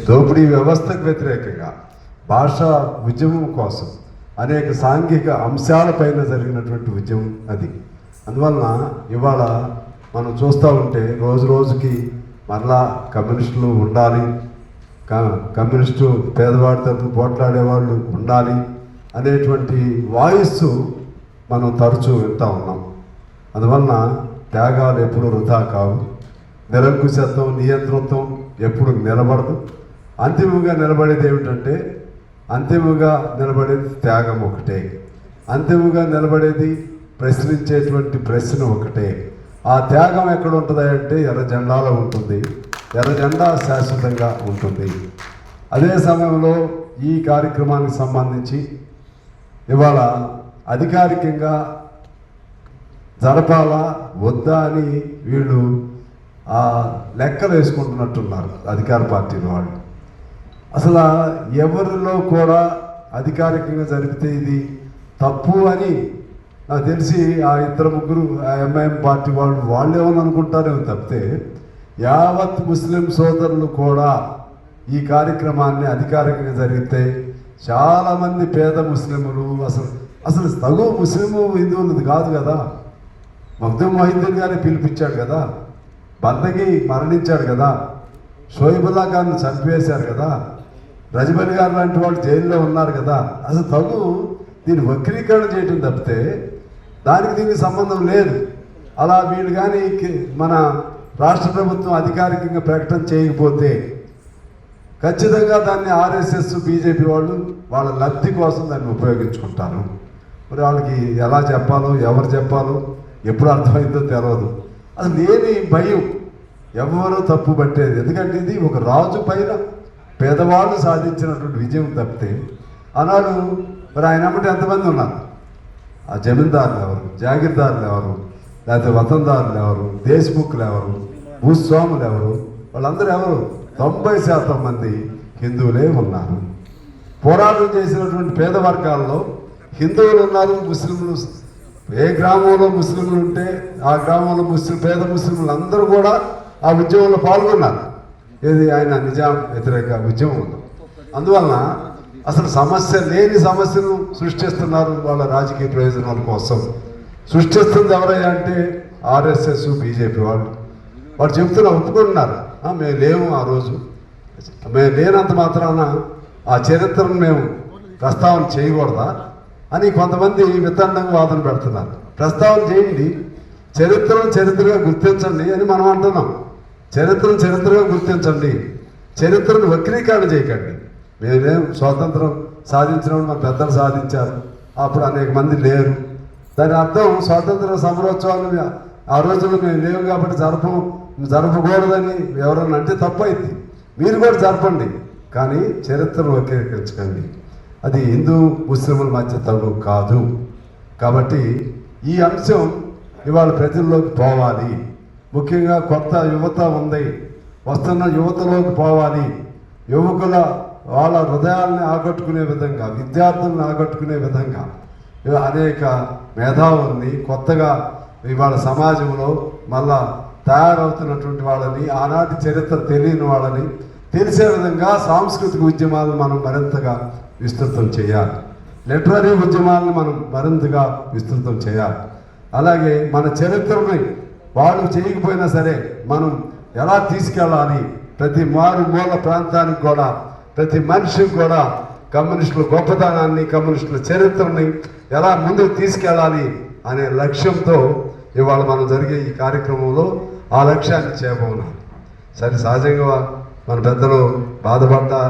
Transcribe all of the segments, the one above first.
దోపిడీ వ్యవస్థకు వ్యతిరేకంగా భాషా ఉద్యమం కోసం అనేక సాంఘిక అంశాలపైన జరిగినటువంటి ఉద్యమం అది. అందువలన ఇవాళ మనం చూస్తూ ఉంటే రోజు రోజుకి మరలా కమ్యూనిస్టులు ఉండాలి, కమ్యూనిస్టు పేదవాడి తరఫున పోట్లాడేవాళ్ళు ఉండాలి అనేటువంటి వాయిస్ మనం తరచూ వింటూ ఉన్నాం. అందువలన త్యాగాలు ఎప్పుడు వృధా కావు, నిరంకుశత్వం నియంతృత్వం ఎప్పుడు నిలబడదు. అంతిమంగా నిలబడేది ఏమిటంటే, అంతిమంగా నిలబడేది త్యాగం ఒకటే, అంతిమంగా నిలబడేది ప్రశ్నించేటువంటి ప్రశ్న ఒకటే. ఆ త్యాగం ఎక్కడ ఉంటుంది అంటే ఎర్ర జెండాలో ఉంటుంది. ఎర్ర జెండా శాశ్వతంగా ఉంటుంది. అదే సమయంలో ఈ కార్యక్రమానికి సంబంధించి ఇవాళ అధికారికంగా జరపాలా వద్దా అని వీళ్ళు లెక్కలు వేసుకుంటున్నట్టున్నారు అధికార పార్టీల వాళ్ళు. అసలు ఎవరిలో కూడా అధికారికంగా జరిపితే ఇది తప్పు అని నాకు తెలిసి ఆ ఇద్దరు ముగ్గురు ఎంఐఎం పార్టీ వాళ్ళు ఏమని అనుకుంటారేమో తప్పితే యావత్ ముస్లిం సోదరులు కూడా ఈ కార్యక్రమాన్ని అధికారికంగా జరిగితే చాలామంది పేద ముస్లింలు అసలు తగు ముస్లిము హిందువులది కాదు కదా. మగ్దుమ్ మొహిద్దీన్ గారిని పిలిపించాడు కదా, బందగి మరణించాడు కదా, షోయిబుల్లా ఖాన్ చంపివేశారు కదా, రజబలి గారు లాంటి వాళ్ళు జైల్లో ఉన్నారు కదా. అసలు తగు దీన్ని వక్రీకరణ చేయటం తప్పితే దానికి దీనికి సంబంధం లేదు. అలా వీళ్ళు కానీ మన రాష్ట్ర ప్రభుత్వం అధికారికంగా ప్రకటన చేయకపోతే ఖచ్చితంగా దాన్ని ఆర్ఎస్ఎస్ బీజేపీ వాళ్ళు వాళ్ళ లబ్ధి కోసం దాన్ని ఉపయోగించుకుంటారు. మరి వాళ్ళకి ఎలా చెప్పాలో ఎవరు చెప్పాలో ఎప్పుడు అర్థమైందో తెలియదు. అసలు లేని భయం ఎవరో తప్పు పట్టేది. ఎందుకంటే ఇది ఒక రాజు పైన పేదవాళ్ళు సాధించినటువంటి విజయం తప్పితే ఆనాడు మరి ఆయన అమ్మటి ఎంతమంది ఉన్నారు? ఆ జమీందారులు ఎవరు, జాగీర్దారులు ఎవరు, లేకపోతే వతందారులు ఎవరు, దేశ్ముఖులు ఎవరు, భూస్వాములు ఎవరు, వాళ్ళందరూ ఎవరు? 90% మంది హిందువులే ఉన్నారు. పోరాటం చేసినటువంటి పేద వర్గాల్లో హిందువులు ఉన్నారు, ముస్లింలు. ఏ గ్రామంలో ముస్లింలు ఉంటే ఆ గ్రామంలో పేద ముస్లింలు అందరూ కూడా ఆ ఉద్యమంలో పాల్గొన్నారు. ఏది ఆయన నిజాం వ్యతిరేక ఉద్యమంలో. అందువలన అసలు సమస్య లేని సమస్యను సృష్టిస్తున్నారు వాళ్ళ రాజకీయ ప్రయోజనాల కోసం. సృష్టిస్తుంది ఎవరయ్యా అంటే ఆర్ఎస్ఎస్ బీజేపీ వాళ్ళు చెప్తున్నా ఒప్పుకుంటున్నారు. మేము లేము, ఆ రోజు మేము లేనంత మాత్రాన ఆ చరిత్రను మేము ప్రస్తావన చేయకూడదా అని కొంతమంది వితండంగా వాదన పెడుతున్నారు. ప్రస్తావన చేయండి, చరిత్రను చరిత్రగా గుర్తించండి అని మనం అంటున్నాం. చరిత్రను చరిత్రగా గుర్తించండి, చరిత్రను వక్రీకరణ చేయకండి. మేమేం స్వాతంత్రం సాధించినప్పుడు మన పెద్దలు సాధించారు, అప్పుడు అనేక మంది లేరు. దాని అర్థం స్వాతంత్ర సమరోత్సవాలు ఆ రోజుల్లో మేము లేవు కాబట్టి జరపకూడదని ఎవరన్నా అంటే తప్పు అయింది. మీరు కూడా జరపండి, కానీ చరిత్రను వక్రీకరించకండి. అది హిందూ ముస్లింల మధ్య తగు కాదు. కాబట్టి ఈ అంశం ఇవాళ ప్రజల్లోకి పోవాలి. ముఖ్యంగా కొత్త యువత ఉంది, వస్తున్న యువతలోకి పోవాలి. యువకుల వాళ్ళ హృదయాల్ని ఆకట్టుకునే విధంగా, విద్యార్థులను ఆకట్టుకునే విధంగా అనేక మేధావుల్ని కొత్తగా ఇవాళ సమాజంలో మళ్ళా తయారవుతున్నటువంటి వాళ్ళని, ఆనాటి చరిత్ర తెలియని వాళ్ళని తెలిసే విధంగా సాంస్కృతిక ఉద్యమాలను మనం మరింతగా విస్తృతం చేయాలి. లిటరరీ ఉద్యమాలను మనం మరింతగా విస్తృతం చేయాలి. అలాగే మన చరిత్రని వాళ్ళు చేయకపోయినా సరే మనం ఎలా తీసుకెళ్ళాలి, ప్రతి మారుమూల ప్రాంతానికి కూడా, ప్రతి మనిషికి కూడా కమ్యూనిస్టుల గొప్పతనాన్ని, కమ్యూనిస్టుల చరిత్రని ఎలా ముందుకు తీసుకెళ్ళాలి అనే లక్ష్యంతో ఇవాళ మనం జరిగే ఈ కార్యక్రమంలో ఆ లక్ష్యాన్ని చేయబోతున్నాం. సరే, సహజంగా మన పెద్దలు బాధపడ్డా,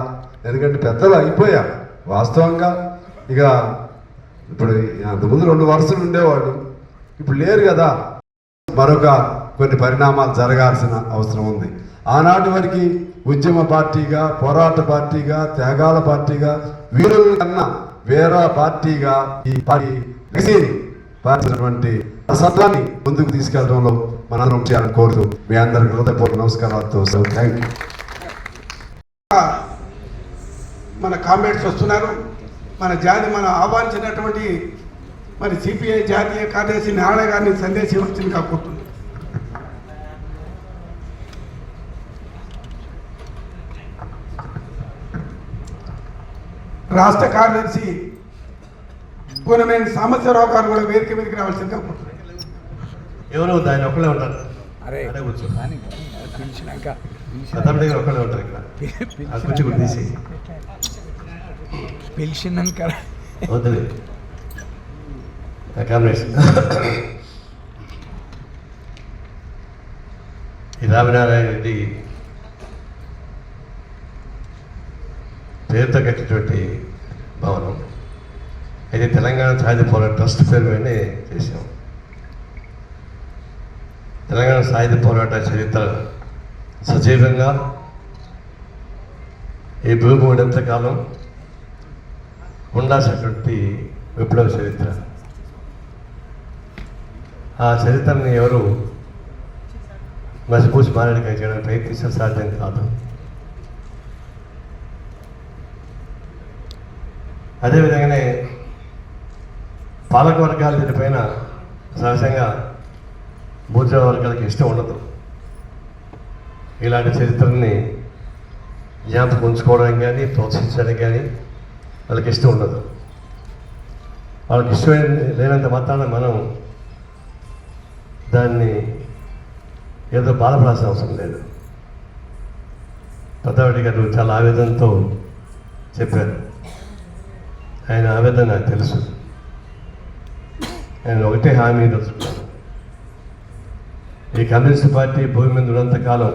ఎందుకంటే పెద్దలు అయిపోయారు వాస్తవంగా. ఇక ఇప్పుడు అంతకుముందు 2 వరుసలు ఉండేవాళ్ళు, ఇప్పుడు లేరు కదా. మరొక కొన్ని పరిణామాలు జరగాల్సిన అవసరం ఉంది. ఆనాటి వరకు ఉద్యమ పార్టీగా, పోరాట పార్టీగా, త్యాగాల పార్టీగా, వీరుల కన్నా వేరే పార్టీగా ఈ పార్టీ పాటించినటువంటి సత్వాన్ని ముందుకు తీసుకెళ్లడంలో మనందరం చేయాలని కోరుతూ మీ అందరికీ హృదయపూర్వక నమస్కారాలతో థ్యాంక్ యూ. మన కామెంట్స్ వస్తున్నారు. మన ఆహ్వానించినటువంటి మరి సిపిఐ జాతీయ కార్యదర్శి నారాయణ గారిని సందేశం వచ్చింది కాకుంటుంది. రాష్ట్ర కార్యదర్శి పూనమేని సాంబశివరావు గారు కూడా వేదిక మీదకి రావాల్సిందిగా కోరుతున్నాను. ఎవరు దాని ఒక్కడే ఉంటారు. అరే అదే కూర్చో. పిలిచినాక ప్రతాప్ దగ్గర ఒక్కడే ఉంటారు ఇక్కడ. ఆ కుర్చీ కూడా తీసి పిలిచినాక వద్దులే కాంబినేషన్. ఈ రామనారాయణ రెడ్డి పేరుతో కట్టినటువంటి భవనం. అయితే తెలంగాణ సాయుధ పోరాట ట్రస్ట్ పేరు మీదనే చేసాం. తెలంగాణ సాయుధ పోరాట చరిత్ర సజీవంగా ఈ భూమి ఉన్నంత కాలం ఉండాల్సినటువంటి విప్లవ చరిత్ర. ఆ చరిత్రని ఎవరు మసిపూసి మారడికాయ చేయడానికి ప్రయత్నించడం సాధ్యం కాదు. అదేవిధంగానే పాలక వర్గాలు దీనిపైన సహజంగా బూర్జా వర్గాలకి ఇష్టం ఉండదు. ఇలాంటి చరిత్రని జ్ఞాపకం ఉంచుకోవడానికి కానీ ప్రోత్సహించడానికి కానీ వాళ్ళకి ఇష్టం ఉండదు. వాళ్ళకి ఇష్టం లేనంత మాత్రాన మనం దాన్ని ఏదో బాధపడాల్సిన అవసరం లేదు. ప్రతాప్ గారు చాలా ఆవేదనతో చెప్పారు. ఆయన ఆవేదన నాకు తెలుసు. ఆయన ఒకటే హామీ దొరుకుతున్నాను, ఈ కమ్యూనిస్ట్ పార్టీ భూమి మీద ఉన్నంతకాలం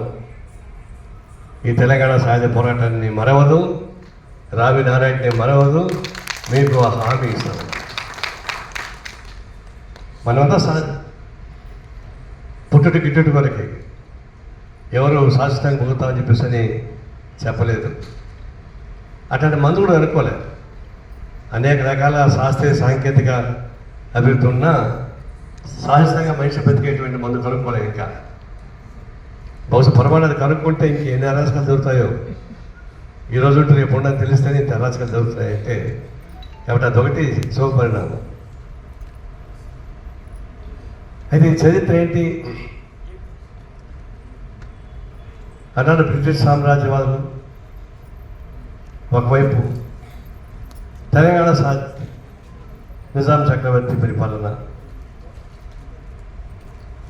ఈ తెలంగాణ సాయుధ పోరాటాన్ని మరవదు, రావి నారాయణని మరవదు. మీకు ఆ హామీ ఇస్తాను. మనమంతా పుట్టుటి గిట్టుటి వరకే, ఎవరు శాశ్వతంగా పొగుతామని చెప్పేసి అని చెప్పలేదు. అట్లాంటి మందు కూడా అనుకోలేదు. అనేక రకాల శాస్త్రీయ సాంకేతిక అభివృద్ధి ఉన్నా శాశ్వతంగా మనిషి బతికేటువంటి మందు కనుక్కోలేదు. ఇంకా బహుశా పొరపాటు అది కనుక్కుంటే ఇంక ఎన్ని అరాచకాలు దొరుకుతాయో. ఈరోజు రేపు ఉండని తెలిస్తేనే ఇంత అరాచకాలు దొరుకుతాయంటే, కాబట్టి అదొకటి శుభపరిణామం. అయితే ఈ చరిత్ర ఏంటి? అన్నాడు బ్రిటిష్ సామ్రాజ్యవాదులు ఒకవైపు, తెలంగాణ నిజాం చక్రవర్తి పరిపాలన,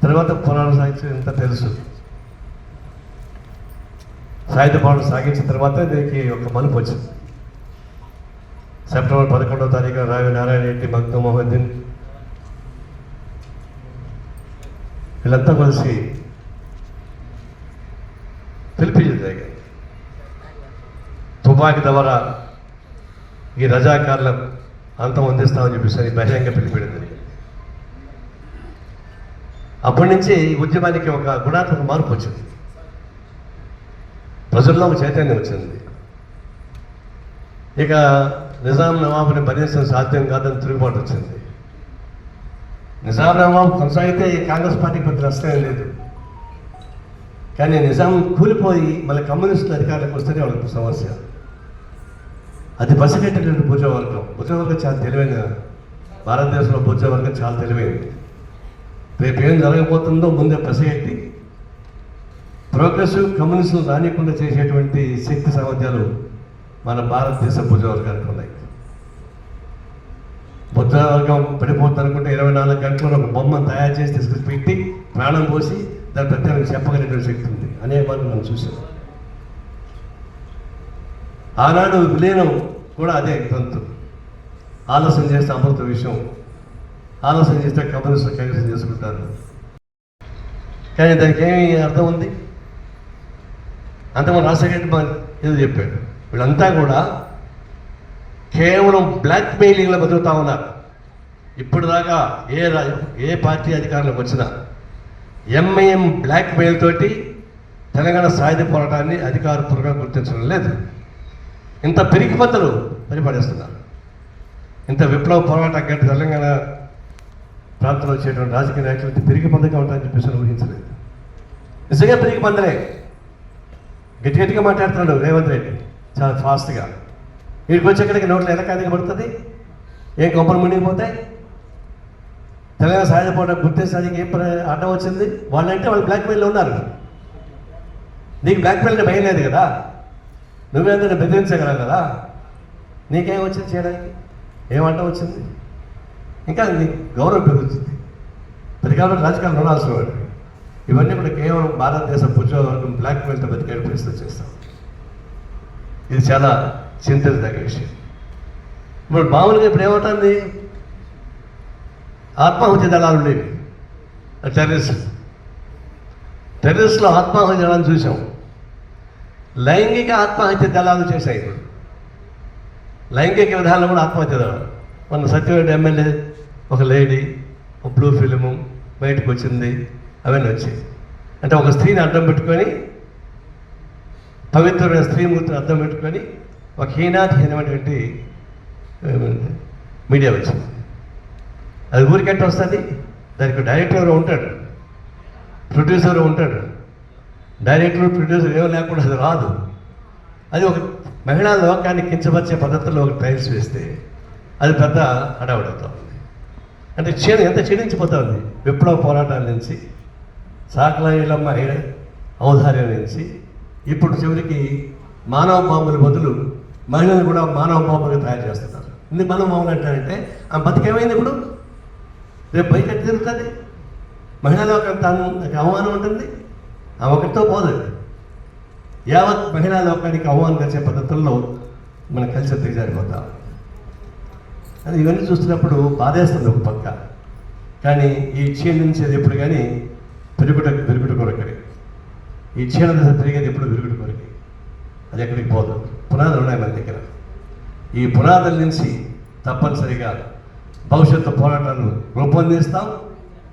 తర్వాత పురాణ సాహిత్యం ఎంత తెలుసు. సాయుధ పోరాటం సాగించిన తర్వాత దీనికి ఒక మలుపు వచ్చింది. సెప్టెంబర్ 11వ తారీఖున రావి నారాయణ రెడ్డి, మక్దూమ్ మొహద్దీన్ వీళ్ళంతా కలిసి పిలిపించారు. తుపాకీ ద్వారా ఈ రజాకారుల అంతం అందిస్తామని చెప్పేసి బహిరంగ పిలిపించడం జరిగింది. అప్పటి నుంచి ఈ ఉద్యమానికి ఒక గుణాత్మక మార్పు వచ్చింది. ప్రజల్లో ఒక చైతన్యం వచ్చింది. ఇక నిజాం నవాబుని భరించడం సాధ్యం కాదని తిరుగుబాటు వచ్చింది. నిజాం నవాబు కొనసాగితే ఈ కాంగ్రెస్ పార్టీకి పెద్ద నష్టం లేదు. కానీ నిజాం కూలిపోయి మళ్ళీ కమ్యూనిస్టుల అధికారులకు వస్తేనే వాళ్ళకి సమస్య. అది పసిగట్టేటువంటి బూర్జావర్గం. బూర్జావర్గం చాలా తెలివైన, భారతదేశంలో బూర్జావర్గం చాలా తెలివైంది. రేపు ఏం జరగబోతుందో ముందే పసిగట్టి ప్రోగ్రెసివ్ కమ్యూనిస్టులు రానికుండా చేసేటువంటి శక్తి సామర్థ్యాలు మన భారతదేశ బూర్జావర్గానికి ఉన్నాయి. బూర్జావర్గం పడిపోతుంది అనుకుంటే 24 గంటల్లో ఒక బొమ్మను తయారు చేసి తీసుకొచ్చి పెట్టి ప్రాణం పోసి దాని ప్రత్యేకంగా చెప్పగలిగిన శక్తి ఉంది. అనేక మార్లు మనం చూసాం. ఆనాడు విలీనం కూడా అదే తంతు. ఆలస్యం చేస్తే అమృత విషయం, ఆలస్యం చేస్తే కమ్యూనిస్టులు కైవసం చేసుకుంటారు. కానీ దానికి ఏమి అర్థం ఉంది? అంతమంది రాజశేఖర్ ఏదో చెప్పాడు. వీళ్ళంతా కూడా కేవలం బ్లాక్ మెయిలింగ్లో బతుకుతా ఉన్నారు. ఇప్పుడు దాకా ఏ పార్టీ అధికారంలోకి వచ్చినా ఎంఐఎం బ్లాక్ మెయిల్ తోటి తెలంగాణ సాయుధ పోరాటాన్ని అధికారపూర్వకంగా గుర్తించడం లేదు. ఇంత పిరికిపంతలు పరిపాలిస్తున్నారు. ఇంత విప్లవ పోరాట గట్టి తెలంగాణ ప్రాంతంలో వచ్చేటువంటి రాజకీయ నాయకులు ఇంత పిరికిపందగా ఉంటారని చెప్పేసి ఊహించలేదు. నిజంగా పిరికిపందలే. గట్టిగా మాట్లాడుతున్నాడు రేవంత్ రెడ్డి చాలా ఫాస్ట్గా. వీడికి వచ్చేక్కడికి నోట్లో ఎలకాదిగా పడుతుంది. ఏం కొంపలు మునిగిపోతాయి. తెలంగాణ సాయుధ పోరాటం గుర్తించడానికి ఏం అడ్డం వచ్చింది? వాళ్ళంటే వాళ్ళు బ్లాక్మెయిల్లో ఉన్నారు. నీకు బ్లాక్మెయిల్ భయం లేదు కదా, నువ్వేందుకు బెదిరించగలవు కదా. నీకేం వచ్చింది చేయడానికి? ఏమంట వచ్చింది? ఇంకా నీ గౌరవం పెరుగుతుంది. ప్రతికాలం రాజకీయాలు ఉండాల్సిన వాడు. ఇవన్నీ కూడా కేవలం భారతదేశ పురోగతిని బ్లాక్మెయిల్తో బతికే ప్రయత్నం చేస్తాం. ఇది చాలా చింతించదగ్గ విషయం. ఇప్పుడు మామూలుగా ఇప్పుడు ఏమవుతుంది? ఆత్మాహుతి దళాలు ఉండేవి, టెర్రరిస్టులో ఆత్మాహుతి దళాలు చూసాం. లైంగిక ఆత్మహత్య దళాలు చేశాయి. ఇప్పుడు లైంగిక విధానం కూడా ఆత్మహత్య దళాలు. మన సత్యవేట ఎమ్మెల్యే ఒక లేడీ ఒక బ్లూ ఫిలిము బయటకు వచ్చింది, అవన్నీ వచ్చాయి. అంటే ఒక స్త్రీని అడ్డం పెట్టుకొని, పవిత్రమైన స్త్రీమూర్తిని అడ్డం పెట్టుకొని ఒక హీనాతిహీనమైనటువంటి మీడియా వచ్చింది. అది ఊరికెట్ట వస్తుంది? దానికి డైరెక్టర్ ఉంటాడు, ప్రొడ్యూసర్ ఉంటాడు. డైరెక్టర్ ప్రొడ్యూసర్ ఏమో లేకుండా అది రాదు. అది ఒక మహిళా లోకాన్ని కించపరిచే పద్ధతిలో ఒక ట్రైల్స్ వేస్తే అది పెద్ద హడావుడవుతా ఉంది. అంటే ఎంత క్షీణించిపోతా ఉంది. విప్లవ పోరాటాల నుంచి, సాకలాయిలమ్మ ఔదార్యం నుంచి, ఇప్పుడు చివరికి మానవ బాంబుల బదులు మహిళలు కూడా మానవ బాంబులు తయారు చేస్తున్నారు. ఇది మానవ బాంబులు అంటారంటే ఆ బతికేమైంది? ఇప్పుడు రేపు బయట తిరుగుతుంది. మహిళా లోకం తనకి అవమానం ఉంటుంది. ఆ ఒకటితో పోదు. యావత్ మహిళా లోకానికి అవమానం కలిసే పద్ధతుల్లో మనం కలిసి దిగజారిపోతాం. అది ఇవన్నీ చూస్తున్నప్పుడు బాధేస్తుంది ఒక పక్క. కానీ ఈ క్షీణించేది ఎప్పుడు కానీ పెరుగుట కొరకడి. ఈ క్షీణ దశ పెరిగేది ఎప్పుడు విరుగుడు కొరకి. అది ఎక్కడికి పోదు. పునాదులు ఉన్నాయి మన దగ్గర. ఈ పునాదుల నుంచి తప్పనిసరిగా భవిష్యత్తు పోరాటాలను రూపొందిస్తాం.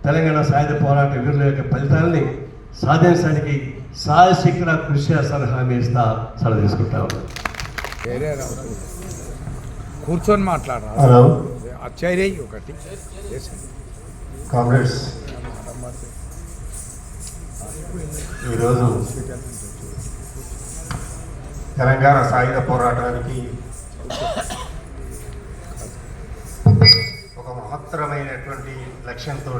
తెలంగాణ సాయుధ పోరాట వీరుల యొక్క ఫలితాలని సాధించడానికి సాయశక్తిగా కృషి చేస్తాను హామీ ఇస్తా. సెలవు తీసుకుంటాం. కూర్చొని మాట్లాడరా? హలో చైర్ ఒకటి కామ్రేడ్స్, ఈరోజు తెలంగాణ సాయుధ పోరాటానికి ఒక మహత్తరమైనటువంటి లక్ష్యంతో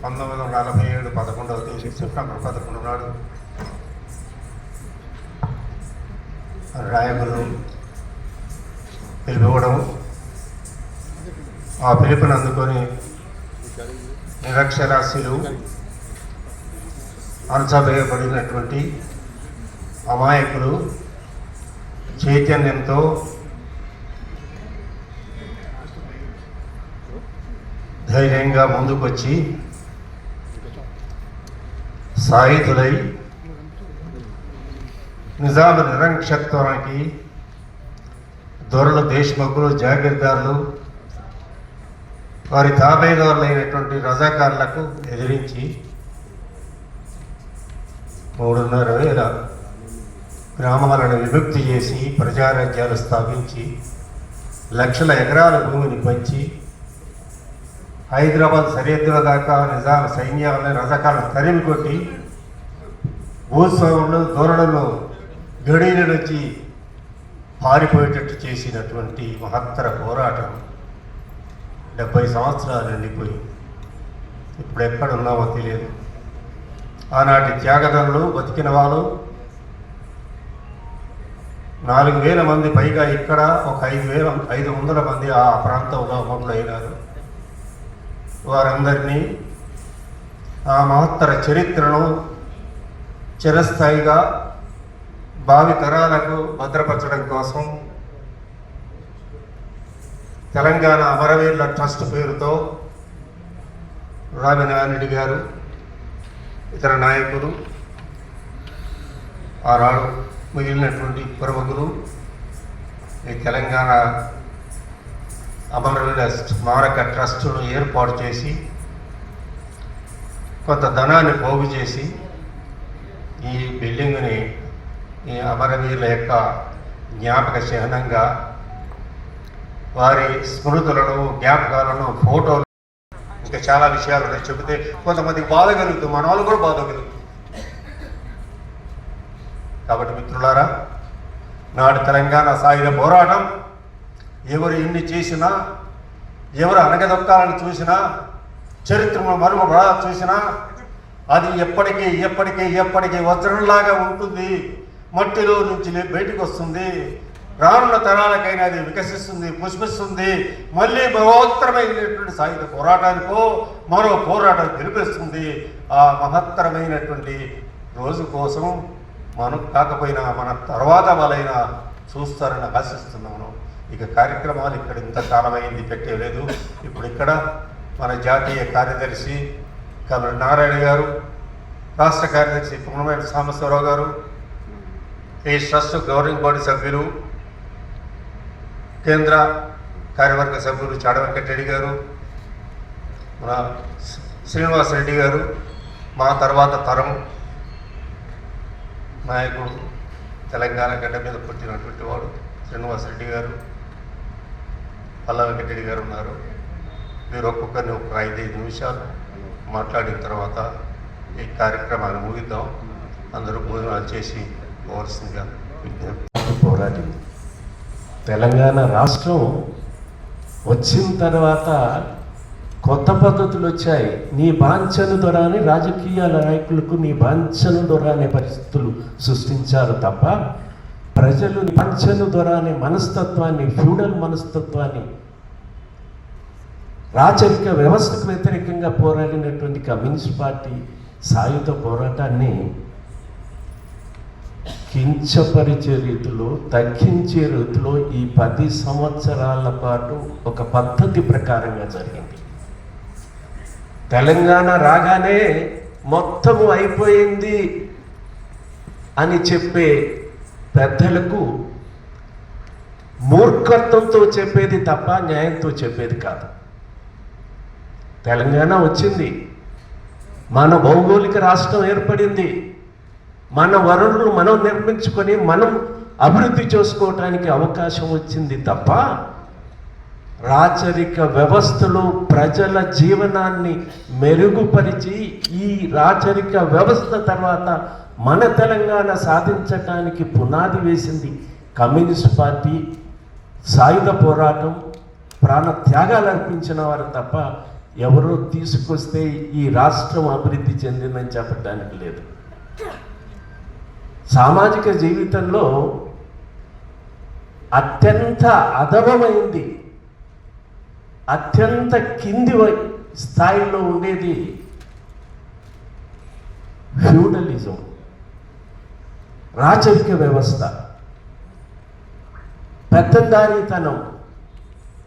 1947 11వ తేదీ సెప్టెంబర్ 11 నాడు రాయబులు పిలుపుకోవడం, ఆ పిలుపుని అందుకొని నిరక్షరాస్యులు అణచవేయబడినటువంటి అమాయకులు చైతన్యంతో ధైర్యంగా ముందుకొచ్చి సాయుధులై నిజాం నిరంక్షత్వానికి దొరలు, దేశముఖులు, జాగీర్దారులు, వారి తాబేదారులైనటువంటి రజాకారులకు ఎదిరించి 3,500 గ్రామాలను విముక్తి చేసి ప్రజారాజ్యాలు స్థాపించి లక్షల ఎకరాల భూమిని పంచి హైదరాబాద్ సరిహద్దుల దాకా నిజాం సైన్యాలను రజాకాలను తరిమి కొట్టి భూస్వాములు దొరలను గడీల నుంచి పారిపోయేటట్టు చేసినటువంటి మహత్తర పోరాటం 70 సంవత్సరాలు నిండిపోయి ఇప్పుడు ఎక్కడున్నామో తెలియదు. ఆనాటి త్యాగదనులు బతికిన వాళ్ళు 4,000 మంది పైగా, ఇక్కడ ఒక 500 మంది ఆ ప్రాంతంలో మొదలైనారు. వారందరినీ ఆ మహత్తర చరిత్రను చిరస్థాయిగా భావి తరాలకు భద్రపరచడం కోసం తెలంగాణ అమరవీరుల ట్రస్ట్ పేరుతో రామినారాయణ గారు, ఇతర నాయకులు, ఆనాడు మిగిలినటువంటి ప్రముఖులు ఈ తెలంగాణ అమరవీరుల స్మారక ట్రస్టును ఏర్పాటు చేసి కొంత ధనాన్ని పోగు చేసి ఈ బిల్డింగ్ని ఈ అమరవీరుల యొక్క జ్ఞాపక చిహ్నంగా వారి స్మృతులను, జ్ఞాపకాలను, ఫోటోలు, ఇంకా చాలా విషయాలు ఉన్నాయి. చెబితే కొంతమందికి బాధ కలుగుతుంది, మన వాళ్ళు కూడా బాధ కలుగుతుంది. కాబట్టి మిత్రులారా, నాడు తెలంగాణ సాయుధ పోరాటం ఎవరు ఎన్ని చేసినా, ఎవరు అనగదొక్కాలని చూసినా, చరిత్రను మరుగుపడా చూసినా అది ఎప్పటికీ వజ్రంలాగా ఉంటుంది. మట్టిలో నుంచి బయటకు వస్తుంది. రానున్న తరాలకైనా అది వికసిస్తుంది, పుష్పిస్తుంది. మళ్ళీ మహోత్తరమైనటువంటి సాయుధ పోరాటానికో మరో పోరాటం గెలిపిస్తుంది. ఆ మహత్తరమైనటువంటి రోజు కోసం మనకు కాకపోయినా మన తర్వాత వాళ్ళైనా చూస్తారని ఆశిస్తున్నాను. ఇక కార్యక్రమాలు ఇక్కడ ఇంతకాలమైంది పెట్టలేదు. ఇప్పుడు ఇక్కడ మన జాతీయ కార్యదర్శి కమల నారాయణ గారు, రాష్ట్ర కార్యదర్శి పున్నమేటి సాంబశివరావు గారు, ఈ ట్రస్ట్ గవర్నింగ్ బాడీ సభ్యులు, కేంద్ర కార్యవర్గ సభ్యులు చాడ వెంకటరెడ్డి గారు, మన శ్రీనివాసరెడ్డి గారు, మా తర్వాత తరం నాయకుడు, తెలంగాణ గడ్డ మీద పుట్టినటువంటి వాడు శ్రీనివాసరెడ్డి గారు, పల్లా వెంకటరెడ్డి గారు ఉన్నారు. మీరు ఒక్కొక్కరిని ఒక 5-5 నిమిషాలు మాట్లాడిన తర్వాత ఈ కార్యక్రమాన్ని ముగిద్దాం. అందరూ భోజనాలు చేసి పోవాల్సిందిగా విజ్ఞప్తి. పోరాటం తెలంగాణ రాష్ట్రం వచ్చిన తర్వాత కొత్త పద్ధతులు వచ్చాయి. నీ బాంఛను దొరాని రాజకీయ నాయకులకు నీ బాంఛను దొరాని పరిస్థితులు సృష్టించారు తప్ప ప్రజలు బాంఛను దొరాని మనస్తత్వాన్ని, ఫ్యూడల్ మనస్తత్వాన్ని, రాచరిక వ్యవస్థకు వ్యతిరేకంగా పోరాడినటువంటి కమ్యూనిస్ట్ పార్టీ సాయుధ పోరాటాన్ని కించపరిచే రీతిలో, తగ్గించే రీతిలో ఈ 10 సంవత్సరాల పాటు ఒక పద్ధతి ప్రకారంగా జరిగింది. తెలంగాణ రాగానే మొత్తము అయిపోయింది అని చెప్పే పెద్దలకు మూర్ఖత్వంతో చెప్పేది తప్ప న్యాయంతో చెప్పేది కాదు. తెలంగాణ వచ్చింది, మన భౌగోళిక రాష్ట్రం ఏర్పడింది, మన వనరులు మనం నిర్మించుకొని మనం అభివృద్ధి చేసుకోవటానికి అవకాశం వచ్చింది తప్ప రాచరిక వ్యవస్థలో ప్రజల జీవనాన్ని మెరుగుపరిచి ఈ రాచరిక వ్యవస్థ తర్వాత మన తెలంగాణ సాధించటానికి పునాది వేసింది కమ్యూనిస్ట్ పార్టీ, సాయుధ పోరాటం, ప్రాణ త్యాగాలు అర్పించిన వారు తప్ప ఎవరో తీసుకొస్తే ఈ రాష్ట్రం అభివృద్ధి చెందిందని చెప్పడానికి లేదు. సామాజిక జీవితంలో అత్యంత అధమమైంది, అత్యంత కింది స్థాయిలో ఉండేది ఫ్యూడలిజం, రాచరిక వ్యవస్థ, పెత్తందారీతనం,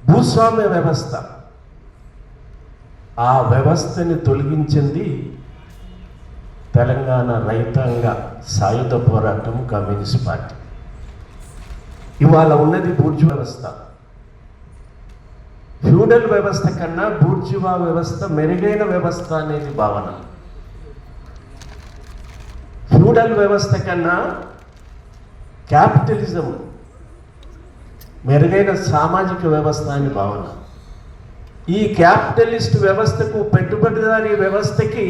భూస్వామ్య వ్యవస్థ. ఆ వ్యవస్థని తొలగించింది తెలంగాణ రైతాంగ సాయుధ పోరాటం, కమ్యూనిస్ట్ పార్టీ. ఇవాళ ఉన్నది బూర్జువా వ్యవస్థ. ఫ్యూడల్ వ్యవస్థ కన్నా బూర్జువా వ్యవస్థ మెరుగైన వ్యవస్థ అనేది భావన. ఫ్యూడల్ వ్యవస్థ కన్నా క్యాపిటలిజం మెరుగైన సామాజిక వ్యవస్థ అని భావన. ఈ క్యాపిటలిస్ట్ వ్యవస్థకు, పెట్టుబడిదారీ వ్యవస్థకి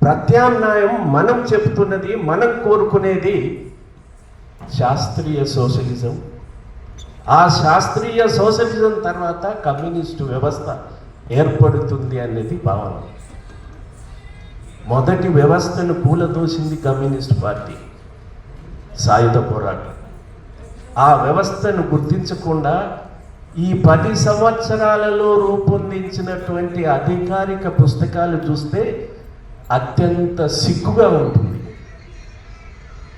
ప్రత్యామ్నాయం మనం చెబుతున్నది, మనం కోరుకునేది శాస్త్రీయ సోషలిజం. ఆ శాస్త్రీయ సోషలిజం తర్వాత కమ్యూనిస్టు వ్యవస్థ ఏర్పడుతుంది అనేది భావన. మొదటి వ్యవస్థను కూలదోసింది కమ్యూనిస్ట్ పార్టీ, సాయుధ పోరాటం. ఆ వ్యవస్థను గుర్తించకుండా ఈ 10 సంవత్సరాలలో రూపొందించినటువంటి అధికారిక పుస్తకాలు చూస్తే అత్యంత సిగ్గుగా ఉంటుంది.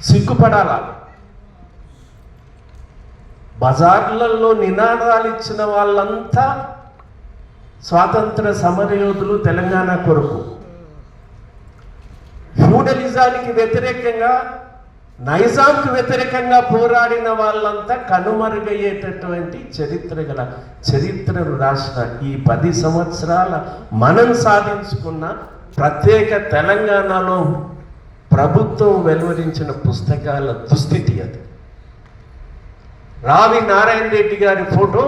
సిగ్గుపడాల. బజార్లలో నినాదాలు ఇచ్చిన వాళ్ళంతా స్వాతంత్ర సమరయోధులు తెలంగాణ కొరకు. ఫ్యూడలిజానికి వ్యతిరేకంగా, నైజాంకు వ్యతిరేకంగా పోరాడిన వాళ్ళంతా కనుమరుగయ్యేటటువంటి చరిత్రను రాసిన ఈ 10 సంవత్సరాల మనం సాధించుకున్న ప్రత్యేక తెలంగాణలో ప్రభుత్వం వెలువరించిన పుస్తకాల దుస్థితి అది. రావి నారాయణ రెడ్డి గారి ఫోటో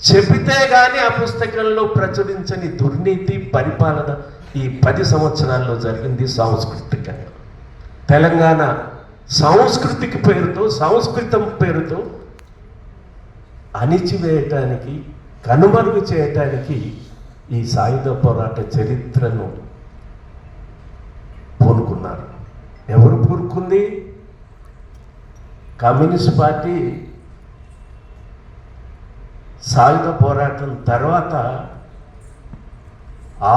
చెబితే కానీ ఆ పుస్తకంలో ప్రచురించని దుర్నీతి పరిపాలన ఈ 10 సంవత్సరాల్లో జరిగింది. సాంస్కృతికంగా తెలంగాణ సాంస్కృతిక పేరుతో, సంస్కృతం పేరుతో అణిచివేయటానికి, కనుమరుగు చేయటానికి ఈ సాయుధ పోరాట చరిత్రను పూనుకున్నారు. ఎవరు పూనుకుంది? కమ్యూనిస్ట్ పార్టీ సాయుధ పోరాటం తర్వాత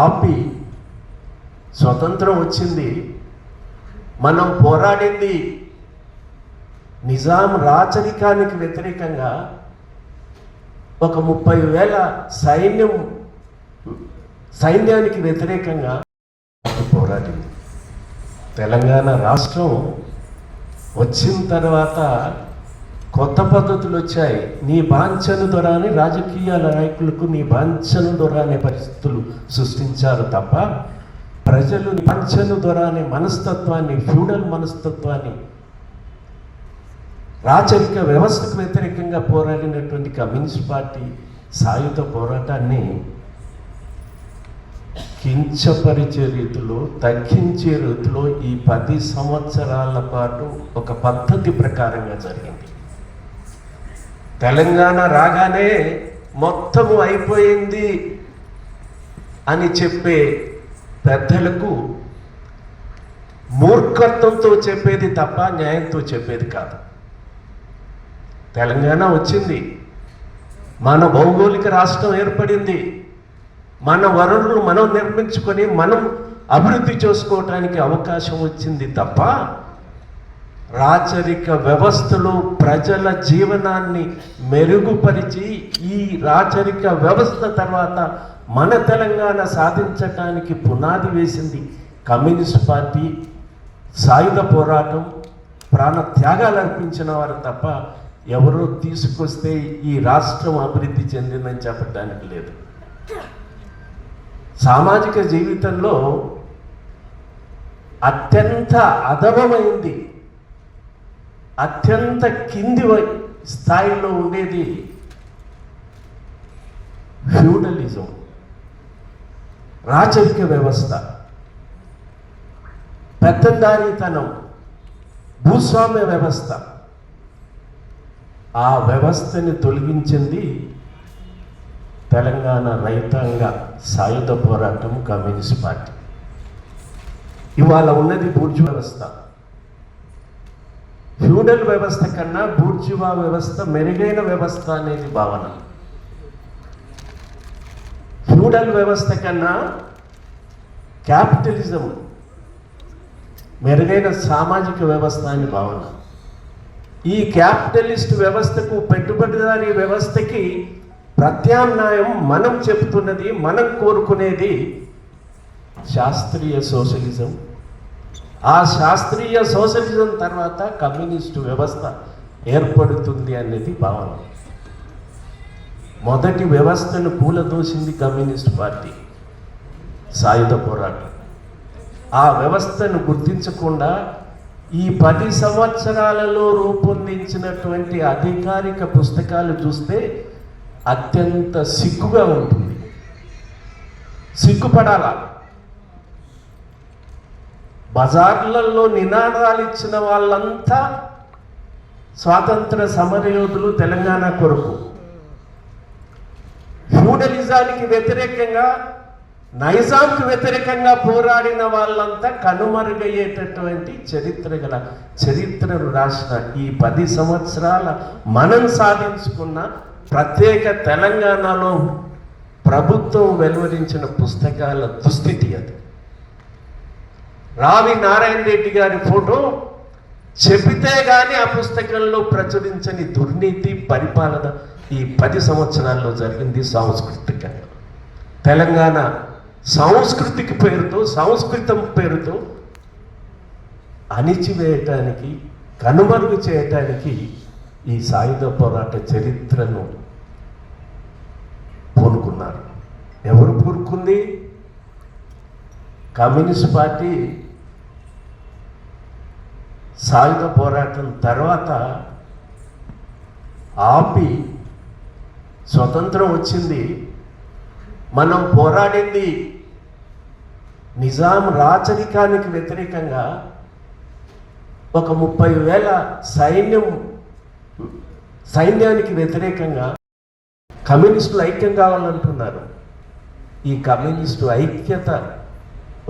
ఆపి స్వతంత్రం వచ్చింది. మనం పోరాడింది నిజాం రాచరికానికి వ్యతిరేకంగా. ఒక 30,000 సైన్యానికి వ్యతిరేకంగా పోరాడింది. తెలంగాణ రాష్ట్రం వచ్చిన తర్వాత కొత్త పద్ధతులు వచ్చాయి. నీ బాంఛను ద్వారా అని రాజకీయ నాయకులకు నీ బాంఛను ద్వారా అనే పరిస్థితులు సృష్టించారు తప్ప ప్రజలు నీ బాంఛను ద్వారా అనే మనస్తత్వాన్ని, ఫ్యూడల్ మనస్తత్వాన్ని, రాచరిక వ్యవస్థకు వ్యతిరేకంగా పోరాడినటువంటి కమ్యూనిస్ట్ పార్టీ సాయుధ పోరాటాన్ని కించపరిచే రీతిలో, తగ్గించే రీతిలో ఈ 10 సంవత్సరాల పాటు ఒక పద్ధతి ప్రకారంగా జరిగింది. తెలంగాణ రాగానే మొత్తము అయిపోయింది అని చెప్పే పెద్దలకు మూర్ఖత్వంతో చెప్పేది తప్ప న్యాయంతో చెప్పేది కాదు. తెలంగాణ వచ్చింది, మన భౌగోళిక రాష్ట్రం ఏర్పడింది, మన వనరులు మనం నిర్మించుకొని మనం అభివృద్ధి చేసుకోవటానికి అవకాశం వచ్చింది తప్ప రాచరిక వ్యవస్థలో ప్రజల జీవనాన్ని మెరుగుపరిచి ఈ రాచరిక వ్యవస్థ తర్వాత మన తెలంగాణ సాధించటానికి పునాది వేసింది కమ్యూనిస్ట్ పార్టీ, సాయుధ పోరాటం, ప్రాణ త్యాగాలు అర్పించిన వారు తప్ప ఎవరో తీసుకొస్తే ఈ రాష్ట్రం అభివృద్ధి చెందిందని చెప్పడానికి లేదు. సామాజిక జీవితంలో అత్యంత అధమమైంది, అత్యంత కింది స్థాయిలో ఉండేది ఫ్యూడలిజం, రాచరిక వ్యవస్థ, పెత్తందారీతనం, భూస్వామ్య వ్యవస్థ. ఆ వ్యవస్థని తొలగించింది తెలంగాణ రైతాంగ సాయుధ పోరాటం, కమ్యూనిస్ట్ పార్టీ. ఇవాళ ఉన్నది బూర్జువా వ్యవస్థ. ఫ్యూడల్ వ్యవస్థ కన్నా బూర్జువా వ్యవస్థ మెరుగైన వ్యవస్థ అనేది భావన. ఫ్యూడల్ వ్యవస్థ కన్నా క్యాపిటలిజం మెరుగైన సామాజిక వ్యవస్థ అని భావన. ఈ క్యాపిటలిస్ట్ వ్యవస్థకు, పెట్టుబడిదారీ వ్యవస్థకి ప్రత్యామ్నాయం మనం చెబుతున్నది, మనం కోరుకునేది శాస్త్రీయ సోషలిజం. ఆ శాస్త్రీయ సోషలిజం తర్వాత కమ్యూనిస్టు వ్యవస్థ ఏర్పడుతుంది అనేది భావన. మొదటి వ్యవస్థను కూలదోసింది కమ్యూనిస్ట్ పార్టీ, సాయుధ పోరాటం. ఆ వ్యవస్థను గుర్తించకుండా ఈ 10 సంవత్సరాలలో రూపొందించినటువంటి అధికారిక పుస్తకాలు చూస్తే అత్యంత సిగ్గుగా ఉంటుంది. సిగ్గుపడాలా. బజార్లలో నినాదాలు ఇచ్చిన వాళ్ళంతా స్వాతంత్ర సమరయోధులు, తెలంగాణ కొరకు. ఫ్యూడలిజానికి వ్యతిరేకంగా, నైజాంకు వ్యతిరేకంగా పోరాడిన వాళ్ళంతా కనుమరుగయ్యేటటువంటి చరిత్రను రాసిన ఈ 10 సంవత్సరాల మనం సాధించుకున్న ప్రత్యేక తెలంగాణలో ప్రభుత్వం వెలువరించిన పుస్తకాల దుస్థితి అది. రావి నారాయణ రెడ్డి గారి ఫోటో చెబితే గాని ఆ పుస్తకంలో ప్రచురించని దుర్నీతి పరిపాలన ఈ 10 సంవత్సరాల్లో జరిగింది. సాంస్కృతికంగా తెలంగాణ సాంస్కృతిక పేరుతో, సంస్కృతం పేరుతో అణిచివేయటానికి, కనుమరుగు చేయటానికి ఈ సాయుధ పోరాట చరిత్రను పూనుకున్నారు. ఎవరు పూనుకుంది? కమ్యూనిస్ట్ పార్టీ సాయుధ పోరాటం తర్వాత ఆపి స్వతంత్రం వచ్చింది. మనం పోరాడింది నిజాం రాచరికానికి వ్యతిరేకంగా. ఒక 30,000 సైన్యానికి వ్యతిరేకంగా కమ్యూనిస్టులు ఐక్యం కావాలంటున్నారు. ఈ కమ్యూనిస్టు ఐక్యత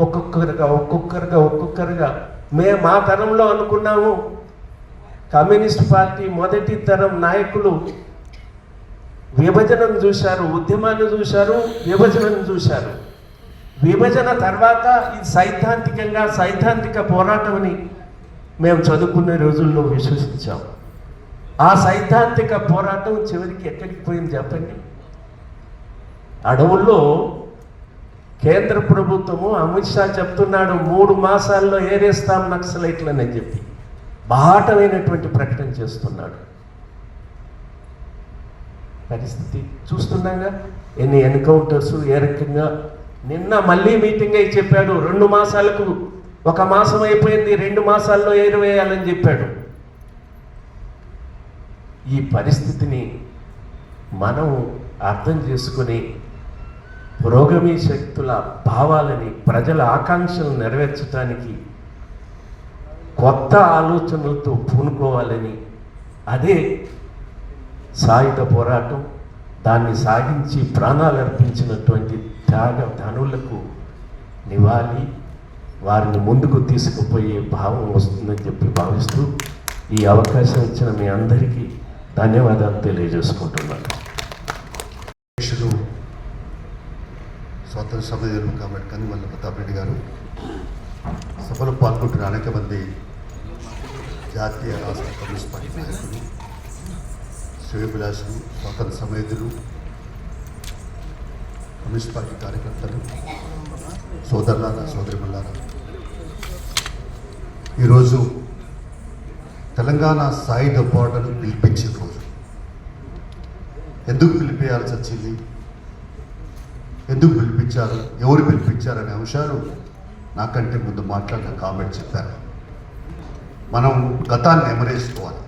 ఒక్కొక్కరుగా మా తరంలో అనుకున్నాము. కమ్యూనిస్ట్ పార్టీ మొదటి తరం నాయకులు విభజనను చూశారు, ఉద్యమాన్ని చూశారు, విభజనను చూశారు. విభజన తర్వాత ఇది సైద్ధాంతిక పోరాటమని మేము చదువుకునే రోజుల్లో విశ్వసించాం. ఆ సైద్ధాంతిక పోరాటం చివరికి ఎక్కడికి పోయింది చెప్పండి? అడవుల్లో కేంద్ర ప్రభుత్వము అమిత్ షా చెప్తున్నాడు 3 మాసాల్లో ఏరేస్తాం నక్సలైట్లని అని చెప్పి బాటమైనటువంటి ప్రకటన చేస్తున్నాడు. పరిస్థితి చూస్తున్నాగా, ఎన్ని ఎన్కౌంటర్స్, ఏ రకంగా. నిన్న మళ్ళీ మీటింగ్ అయి చెప్పాడు 2 మాసాలకు, 1 మాసం అయిపోయింది, 2 మాసాల్లో ఏరివేయాలని చెప్పాడు. ఈ పరిస్థితిని మనం అర్థం చేసుకుని పురోగమి శక్తుల భావాలని, ప్రజల ఆకాంక్షలు నెరవేర్చడానికి కొత్త ఆలోచనలతో పూనుకోవాలని, అదే సాయుధ పోరాటం. దాన్ని సాగించి ప్రాణాలు అర్పించినటువంటి త్యాగధనులకు నివాళి, వారిని ముందుకు తీసుకుపోయే భావం వస్తుందని చెప్పి భావిస్తూ ఈ అవకాశం ఇచ్చిన మీ అందరికీ ధన్యవాదాలు తెలియజేసుకుంటున్నాను. స్వాతంత్ర సమయంలో కాబట్టి కనిమల్ల ప్రతాప్ రెడ్డి గారు, సభలో పాల్గొంటున్న అనేక మంది జాతీయ రాష్ట్ర కమ్యూనిస్ట్ పార్టీ నాయకులు, శ్రేయోభిలాషులు, స్వాతంత్ర సమయులు, కమ్యూనిస్ట్ పార్టీ కార్యకర్తలు, సోదరులారా, సోదరిమల్లారా, ఈరోజు తెలంగాణ సాయుధ పోరాటాన్ని పిలిపించిన రోజు. ఎందుకు పిలిపేయాల్సి వచ్చింది, ఎందుకు పిలిపించారు, ఎవరు పిలిపించారనే అంశాలు నాకంటే ముందు మాట్లాడిన కామెంట్ చెప్పారు. మనం గతాన్ని ఎమరేసుకోవాలి.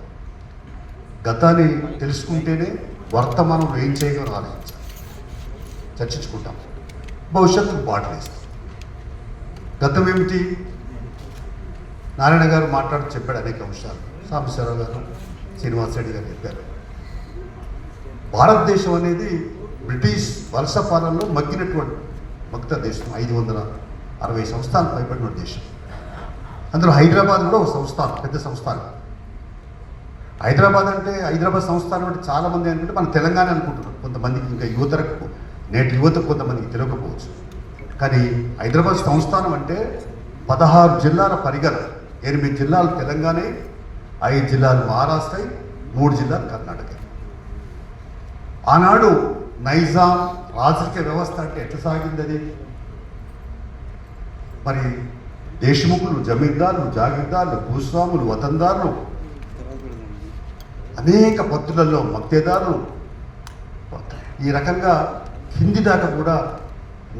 గతాన్ని తెలుసుకుంటేనే వర్తమానంలో ఏం చేయగలం ఆలోచించాలి, చర్చించుకుంటాం, భవిష్యత్తుకు బాటలేస్తాం. గతం ఏమిటి? నారాయణ గారు మాట్లాడి చెప్పాడు అనేక అంశాలు, సాంబశివరావు గారు, శ్రీనివాస్ రెడ్డి గారు చెప్పారు. భారతదేశం అనేది బ్రిటిష్ వలస పాలనలో మగ్గిన దేశం. 560 సంస్థానాలు పైబడిన దేశం. అందులో హైదరాబాద్ కూడా ఒక సంస్థానం, పెద్ద సంస్థానం. హైదరాబాద్ సంస్థానం అంటే చాలామంది అనుకుంటే మన తెలంగాణ అనుకుంటున్నారు. కొంతమందికి ఇంకా నేటి యువతకు కొంతమందికి తెలియకపోవచ్చు. కానీ హైదరాబాద్ సంస్థానం అంటే 16 జిల్లాల పరిగణ. 8 జిల్లాలు తెలంగాణ, 5 జిల్లాలు మహారాష్ట్ర, 3 జిల్లాలు కర్ణాటక. ఆనాడు నైజాం రాజకీయ వ్యవస్థ అంటే ఎట్లా సాగింది అది? మరి దేశముఖులు, జమీందారులు, జాగీర్దారులు, భూస్వాములు, వతందారులు, అనేక పద్ధతులలో మక్తేదారులు, ఈ రకంగా కింది దాకా కూడా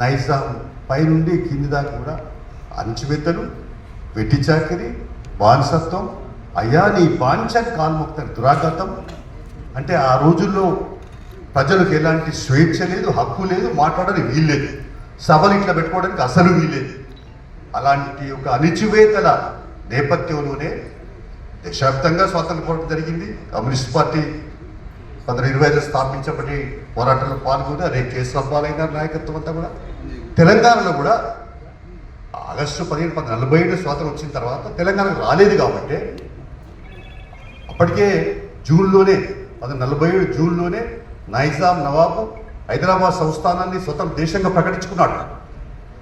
నైజాం పైనుండి కింది దాకా కూడా అణచివేతలు, వెట్టి చాకిరి, బానిసత్వం, అయ్యా నీ బానిస కాల్ముక్త దురాఘాతం. అంటే ఆ రోజుల్లో ప్రజలకు ఎలాంటి స్వేచ్ఛ లేదు, హక్కు లేదు, మాట్లాడడానికి వీల్లేదు, సభలు ఇట్లా పెట్టుకోవడానికి అసలు వీల్లేదు. అలాంటి ఒక అణిచివేతల నేపథ్యంలోనే దేశవ్యాప్తంగా స్వాతంత్ర పోరాటం జరిగింది. కమ్యూనిస్ట్ పార్టీ 1925 స్థాపించబడి పోరాటంలో పాల్గొని అనేక కేసుల పాలైన నాయకత్వం అంతా కూడా. తెలంగాణలో కూడా ఆగస్టు 15, 1947 స్వాతంత్రం వచ్చిన తర్వాత తెలంగాణకు రాలేదు కాబట్టి అప్పటికే జూన్లోనే 1947 జూన్లోనే నైజాం నవాబు హైదరాబాద్ సంస్థానాన్ని స్వతంత్ర దేశంగా ప్రకటించుకున్నాడు.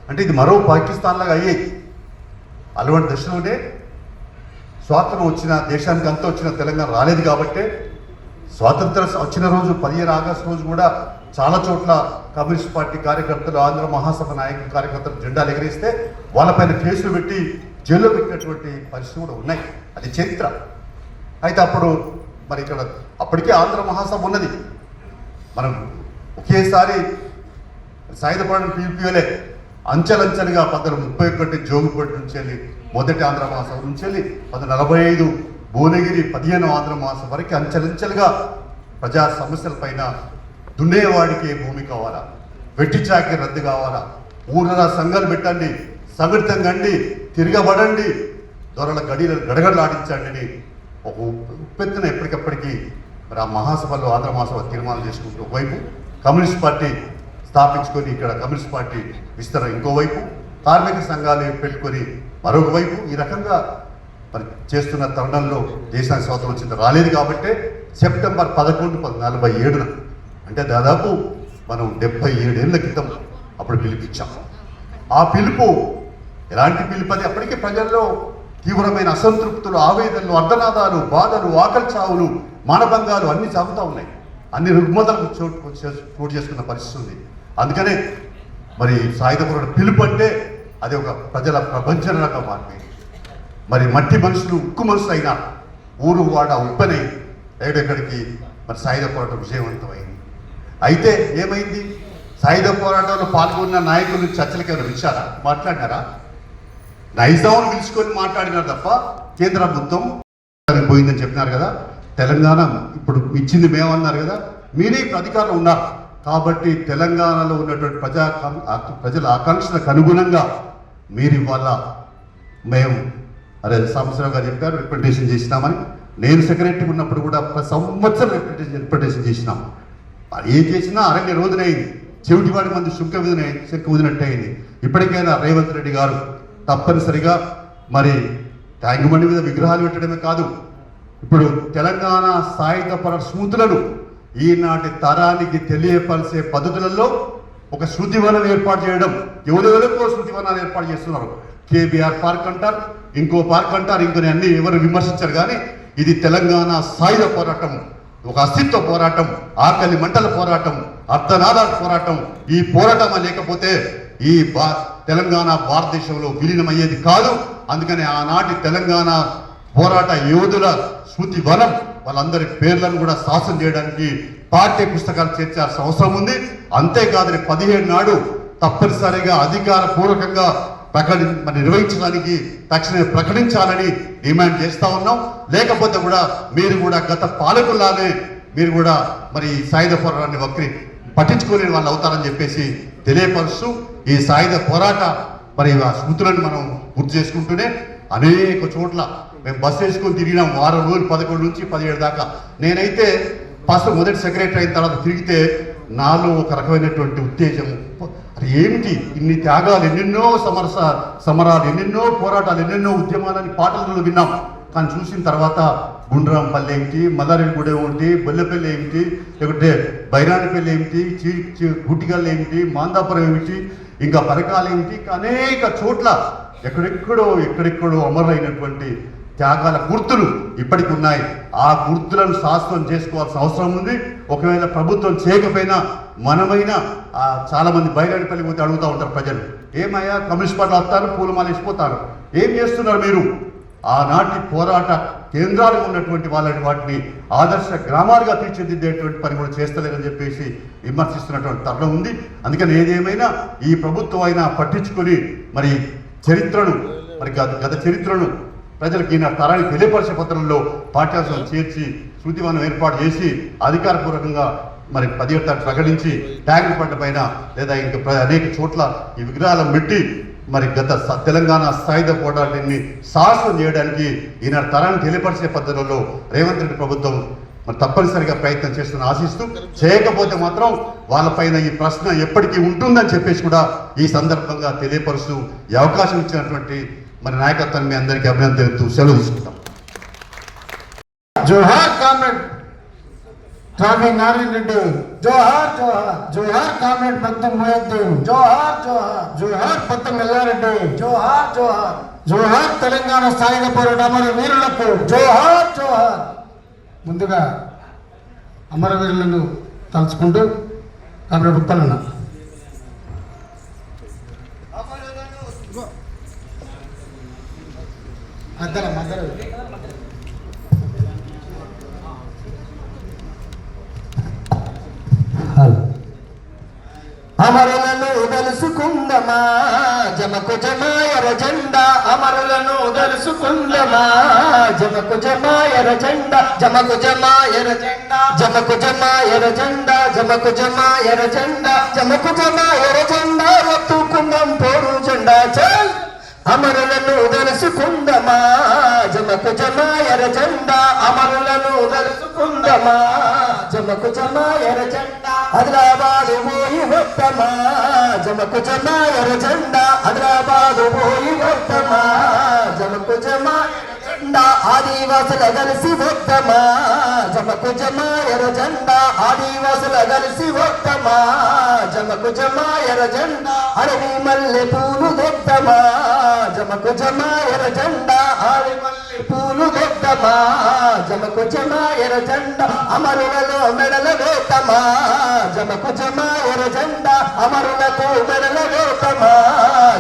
అంటే ఇది మరో పాకిస్తాన్ లాగా అయ్యేది. అలవాటు దశలోనే స్వాతంత్రం వచ్చిన దేశానికి అంతా వచ్చిన తెలంగాణ రాలేదు కాబట్టి స్వాతంత్రం వచ్చిన రోజు 15 ఆగస్టు రోజు కూడా చాలా చోట్ల కమ్యూనిస్ట్ పార్టీ కార్యకర్తలు, ఆంధ్ర మహాసభ నాయకులు, కార్యకర్తలు జెండాలు ఎగరేస్తే వాళ్ళపైన కేసులు పెట్టి జైల్లో పెట్టినటువంటి పరిస్థితులు కూడా ఉన్నాయి. అది చరిత్ర. అయితే అప్పుడు మరి ఇక్కడ అప్పటికే ఆంధ్ర మహాసభ ఉన్నది. మనం ఒకేసారి సాయుధ పోరాటం పిలిపియలే. అంచెలంచెలుగా 1931 జోగుపేట నుంచి వెళ్ళి మొదటి ఆంధ్ర మహాసభ నుంచి వెళ్ళి 1945 భువనగిరి 15వ ఆంధ్ర మహాసభ వరకు అంచెలంచెలుగా ప్రజా సమస్యలపైన దున్నేవాడికి భూమి కావాలా, వెట్టి చాకి రద్దు కావాలా, ఊరల సంఘాలు పెట్టండి, సంఘటితంగా అండి, తిరగబడండి, దొరల గడిలను గడగడలాడించండి అని ఒక ఉప్పెత్తున ఎప్పటికప్పటికీ మరి ఆ మహాసభలో ఆంధ్ర మహాసభ తీర్మానం చేసుకుంటూ ఒకవైపు కమ్యూనిస్ట్ పార్టీ స్థాపించుకొని ఇక్కడ కమ్యూనిస్ట్ పార్టీ విస్తరణ ఇంకోవైపు, కార్మిక సంఘాలు పెట్టుకొని మరొక వైపు, ఈ రకంగా మరి చేస్తున్న తరుణంలో దేశానికి స్వాతంత్రం వచ్చింది రాలేదు కాబట్టి సెప్టెంబర్ 11, 1947 అంటే దాదాపు మనం 77 ఏళ్ల క్రితం అప్పుడు పిలిపించాం. ఆ పిలుపు ఎలాంటి పిలుపు అది? అప్పటికే ప్రజల్లో తీవ్రమైన అసంతృప్తులు, ఆవేదనలు, అర్ధనాదాలు, బాధలు, ఆకలి చావులు, మానభంగాలు అన్నీ సాగుతూ ఉన్నాయి. అన్ని రుగ్మతలకు చోటు చేసుకున్న పరిస్థితి ఉంది. అందుకనే మరి సాయుధ పోరాట పిలుపు అంటే అది ఒక ప్రజల ప్రపంచంలాగా మారిపోయింది. మరి మట్టి మనుషులు, ఉక్కు మనుషులు అయినా ఊరు వాడ ఉప్పనై ఎక్కడెక్కడికి మరి సాయుధ పోరాటం విజయవంతమైంది. అయితే ఏమైంది? సాయుధ పోరాటంలో పాల్గొన్న నాయకులు చర్చలకు ఎవరు పిలిచారా? మాట్లాడినారా? నైజాంను పిలుచుకొని మాట్లాడినారు తప్ప కేంద్ర ప్రభుత్వం పోయిందని చెప్పినారు కదా. తెలంగాణ ఇప్పుడు ఇచ్చింది మేమన్నారు కదా. మీరే ఇప్పుడు అధికారంలో ఉన్నారు కాబట్టి తెలంగాణలో ఉన్నటువంటి ప్రజల ఆకాంక్షలకు అనుగుణంగా మీరు ఇవాళ మేము సంవత్సరంగా చెప్పారు రిప్రజెంటేషన్ చేసినామని. నేను సెక్రటరీ ఉన్నప్పుడు కూడా ప్రతి సంవత్సరం రిప్రజెంటేషన్ చేసినాం. ఏం చేసినా అరణ్య రోజున అయింది. చెవిటివాడి మంది శంఖ ఊదినట్టు అయింది. ఇప్పటికైనా రేవంత్ రెడ్డి గారు తప్పనిసరిగా మరి ట్యాంక్ బండి మీద విగ్రహాలు పెట్టడమే కాదు, ఇప్పుడు తెలంగాణ సాయుధ పోరాట స్మృతులను ఈనాటి తరానికి తెలియపరిచే పద్ధతులలో ఒక శృతివనం ఏర్పాటు చేయడం. ఎవరెవరికో శృతివనాలు ఏర్పాటు చేస్తున్నారు. కేబీఆర్ పార్క్ అంటారు, ఇంకో పార్క్ అంటారు, ఇంకొని అన్ని ఎవరు విమర్శించారు. కానీ ఇది తెలంగాణ సాయుధ పోరాటం, ఒక అస్తిత్వ పోరాటం, ఆకలి మంటల పోరాటం, అర్ధనాదాల పోరాటం. ఈ పోరాటం లేకపోతే ఈ తెలంగాణ భారతదేశంలో విలీనమయ్యేది కాదు. అందుకని ఆనాటి తెలంగాణ పోరాట యోధుల స్మృతి వనం వాళ్ళందరి పేర్లను కూడా శాసనం చేయడానికి పాఠ్య పుస్తకాలు చేర్చాల్సిన అవసరం ఉంది. అంతేకాదని 17 నాడు తప్పనిసరిగా అధికార పూర్వకంగా నిర్వహించడానికి తక్షణమే ప్రకటించాలని డిమాండ్ చేస్తా ఉన్నాం. లేకపోతే కూడా మీరు కూడా గత పాలకుల్లానే మీరు కూడా మరి సాయుధ పోరాటాన్ని పట్టించుకోలేని వాళ్ళు అవుతారని చెప్పేసి తెలియపరుస్తూ ఈ సాయుధ పోరాట మరి ఆ స్మృతులను మనం గుర్తు చేసుకుంటూనే అనేక చోట్ల మేము బస్సు వేసుకొని తిరిగినాం. 6 రోజులు 11 నుంచి 17 దాకా. నేనైతే మొదటి సెక్రటరీ అయిన తర్వాత తిరిగితే నాలో ఒక రకమైనటువంటి ఉత్తేజం. అది ఏమిటి? ఇన్ని త్యాగాలు, ఎన్నెన్నో సమరాలు, ఎన్నెన్నో పోరాటాలు, ఎన్నెన్నో ఉద్యమాలని పాటలలో విన్నాం. కానీ చూసిన తర్వాత గుండ్రాంపల్లి ఏమిటి, మల్లారెడ్డిగూడెం ఏమిటి, బొల్లెపల్లి ఏమిటి, లేకుంటే బైరానిపల్లి ఏమిటి, గుట్టిగల్లు ఏమిటి, మాందాపురం ఏమిటి, ఇంకా పరకాలు ఏమిటి, అనేక చోట్ల ఎక్కడెక్కడో అమరులైనటువంటి త్యాగాల గుర్తులు ఇప్పటికి ఉన్నాయి. ఆ గుర్తులను శాశ్వతం చేసుకోవాల్సిన అవసరం ఉంది. ఒకవేళ ప్రభుత్వం చేయకపోయినా మనమైనా చాలా మంది బయలుదేరిపల్లి పోతే అడుగుతూ ఉంటారు ప్రజలు, ఏమయ్యా కమ్యూనిస్ట్ పార్టీలు వస్తారు, పూలమాల వేసిపోతారు, ఏం చేస్తున్నారు మీరు? ఆనాటి పోరాట కేంద్రాలుగా ఉన్నటువంటి వాటిని ఆదర్శ గ్రామాలుగా తీర్చిదిద్దేటువంటి పని కూడా చేస్తలేరని చెప్పేసి విమర్శిస్తున్నటువంటి తరుణం ఉంది. అందుకని ఏదేమైనా ఈ ప్రభుత్వం అయినా పట్టించుకొని మరి చరిత్రను గత చరిత్రను ప్రజలకు ఈయన తరానికి తెలియపరిచే పత్రంలో పాఠ్యాంశాలు చేర్చి శృతివనం ఏర్పాటు చేసి అధికారపూర్వకంగా మరి 17 తారీఖు ప్రకటించి ట్యాంక్ బండ్ పైన లేదా ఇంకా అనేక చోట్ల ఈ విగ్రహాలను పెట్టి మరి గత తెలంగాణ సాయుధ పోరాటాన్ని శాసనం చేయడానికి ఈయన తరాన్ని తెలియపరిచే పద్ధతుల్లో రేవంత్ రెడ్డి ప్రభుత్వం మరి తప్పనిసరిగా ప్రయత్నం చేస్తున్న ఆశిస్తూ, చేయకపోతే మాత్రం వాళ్ళపైన ఈ ప్రశ్న ఎప్పటికీ ఉంటుందని చెప్పేసి కూడా ఈ సందర్భంగా తెలియపరుస్తూ ఈ అవకాశం ఇచ్చినటువంటి మరి నాయకత్వాన్ని మీ అందరికీ అభినందన తెలుపుతూ సెలవు తీసుకుంటాం. జోహార్ కామ్రేడ్ ట్రాఫీ నారాయణ రెడ్డి, జోహార్ జోహార్ జోహార్ కామ్రేడ్ పత్తం మొహద్దీన్, జోహార్ జోహార్ జోహార్ పత్తం ఎల్లారెడ్డి, జోహార్ జోహార్ జోహార్ తెలంగాణ సాయుధ పోరాట అమర వీరులకు జోహార్ జోహార్. ముందుగా అమరవీరులను తలుచుకుంటూ కామ్రేడ్ ఉప్పలన్న. అమరులను తెలుసుకుందమా జమకు జమాయర జెండా, అమరులను తెలుసుకుందమా జమకు జమాయర జెండా, జమకు జమాయర జెండా, జమకు జమాయర జెండా, జమకు జమాయర జెండా, జమకు జమాయర జెండా, ఒత్తుకుందం పోరు జెండా చల్. అమరులను తెలుసుకుందమా జమకు జమాయర జెండా, అమరులను తెలుసుకుందమా జమకు జమాయర జెండా, హైదరాబాదు పోయి వద్దమా జమకు జమాయర జెండా, హైదరాబాదు పోయి వద్దమా జమకు జమాయర జెండా. జెండా ఆదివాసుల కలిసి వద్దమా జమకు జమా ఎర్ర జెండా ఆదివాసుల కలిసి వద్దమా జమకు జమా ఎర్ర జెండా అడవి మల్లె పూలు దొద్దమా జమకు జమా ఎర్ర జెండా ఆడి మల్లె పూలు దొద్దమా జమకు జమా ఎర్ర జెండా అమరులలో మెడల వేతమా జమకు జమా ఎర్ర జెండా అమరులకు మెడల వేతమా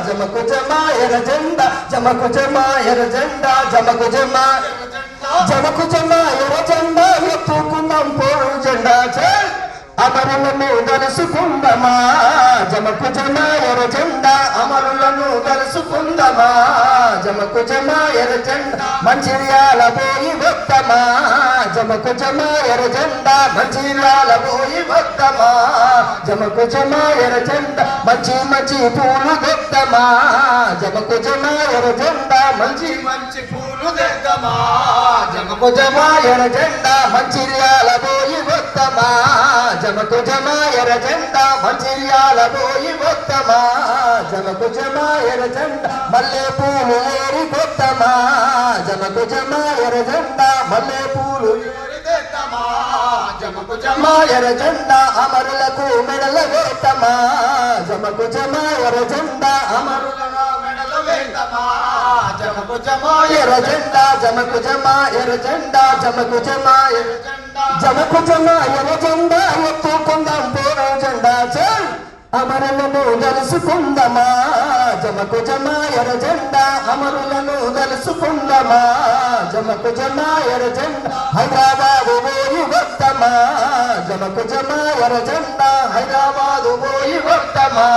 జమకు జమా ఎర్ర జెండా జమకు జమా ఎర్ర జెండా జమకు జమా జమకు జమా ఎర్ర జెండా ఎత్తుకుందాం పోరు జెండా చల్ అమరులను కలుసుకుందమా జమకు జమా ఎర్ర జెండా అమరులను కలుసుకుందమా జమకు జమా ఎర్ర జెండా మంచిర్యాల పోయి వద్దమా జమకు జమా ఎర్ర జెండా మంచిర్యాల పోయి వద్దమా జమకు జమా ఎర్ర జెండా మంచి మంచి పూలు తెద్దమా జమకు జమా ఎర్ర జెండా మంచి మంచి పూలు తెద్దమా జమకు జమా ఎర్ర జెండా మంచిర్యాల పోయి వద్దమా జమకు జమా ఎర్ర జెండా మంచిర్యాల పోయి వద్దమా జమకు జమా ఎర్ర జెండా మల్లె పూలు ఏరి కొత్తమా జమకు జమా ఎర్ర జెండా మల్లె పూలు ఏరి తెద్దమా జమకు జమా ఎర్ర జెండా అమరులకు మెడల వేతమా జమకు జమా ఎర్ర జెండా అమరులను మెడల వేతమా జమకు జమా ఎర్ర జెండా జమకు జమా ఎర్ర జెండా జమకు జమా ఎర్ర జెండా జమకు జమా ఎర్ర జెండా ఎత్తుకుందాం పోరు జెండా చల్ అమరులను కలుసుకుందమా జమకు జమా ఎర్ర జెండా అమరులను కలుసుకుందమా జమకు జమా ఎర్ర జెండా హైదరాబాదు పోయి వద్దమా జమకు జమా ఎర్ర జెండా హైదరాబాదు పోయి వద్దమా